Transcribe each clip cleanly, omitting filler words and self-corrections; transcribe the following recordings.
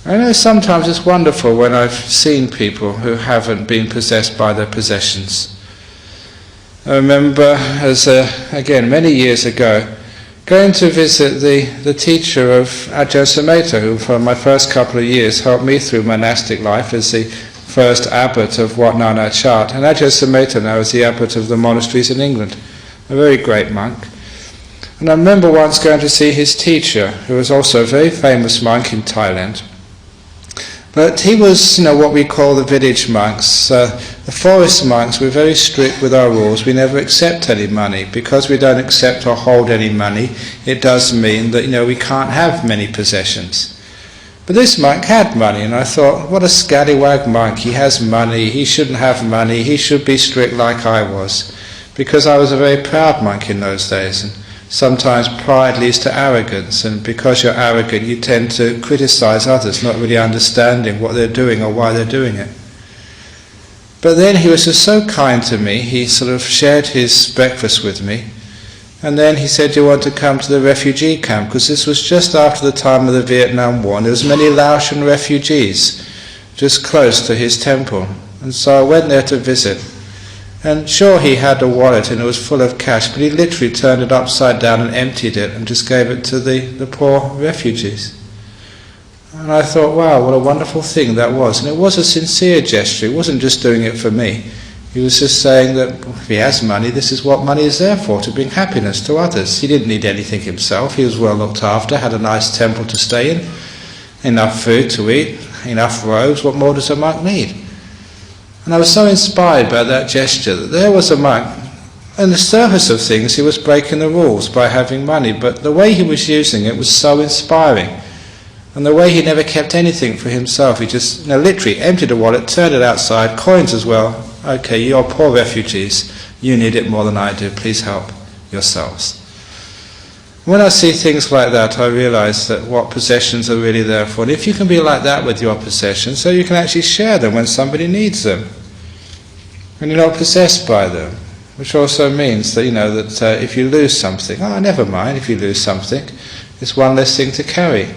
I know sometimes it's wonderful when I've seen people who haven't been possessed by their possessions. I remember, again, many years ago, going to visit the teacher of Ajahn Brahm, who for my first couple of years helped me through monastic life as the first abbot of Wat Nana Chat. And Ajahn Brahm now is the abbot of the monasteries in England, a very great monk. And I remember once going to see his teacher, who was also a very famous monk in Thailand. But he was, what we call the village monks. The forest monks, we're very strict with our rules. We never accept any money. Because we don't accept or hold any money, it does mean that, we can't have many possessions. But this monk had money, and I thought, what a scallywag monk. He has money, he shouldn't have money, he should be strict like I was. Because I was a very proud monk in those days, and sometimes pride leads to arrogance, and because you're arrogant you tend to criticize others, not really understanding what they're doing or why they're doing it. But then he was just so kind to me. He sort of shared his breakfast with me, and then he said, "Do you want to come to the refugee camp?" Because this was just after the time of the Vietnam War, and there was many Laotian refugees just close to his temple. And so I went there to visit. And sure, he had a wallet and it was full of cash, but he literally turned it upside down and emptied it and just gave it to the poor refugees. And I thought, wow, what a wonderful thing that was. And it was a sincere gesture. He wasn't just doing it for me. He was just saying that if he has money, this is what money is there for, to bring happiness to others. He didn't need anything himself. He was well looked after, had a nice temple to stay in, enough food to eat, enough robes. What more does a monk need? And I was so inspired by that gesture, that there was a monk, on the surface of things he was breaking the rules by having money, but the way he was using it was so inspiring. And the way he never kept anything for himself, he just literally emptied the wallet, turned it outside, coins as well. Okay, you're poor refugees, you need it more than I do, please help yourselves. When I see things like that, I realise that what possessions are really there for. And if you can be like that with your possessions, so you can actually share them when somebody needs them, and you're not possessed by them, which also means that, that if you lose something, never mind if you lose something, it's one less thing to carry.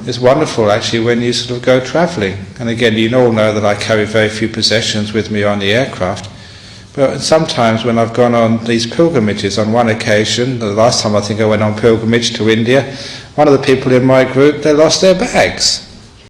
It's wonderful actually when you sort of go travelling. And again, you all know that I carry very few possessions with me on the aircraft. But sometimes when I've gone on these pilgrimages, on one occasion, the last time I think I went on pilgrimage to India, one of the people in my group, they lost their bags.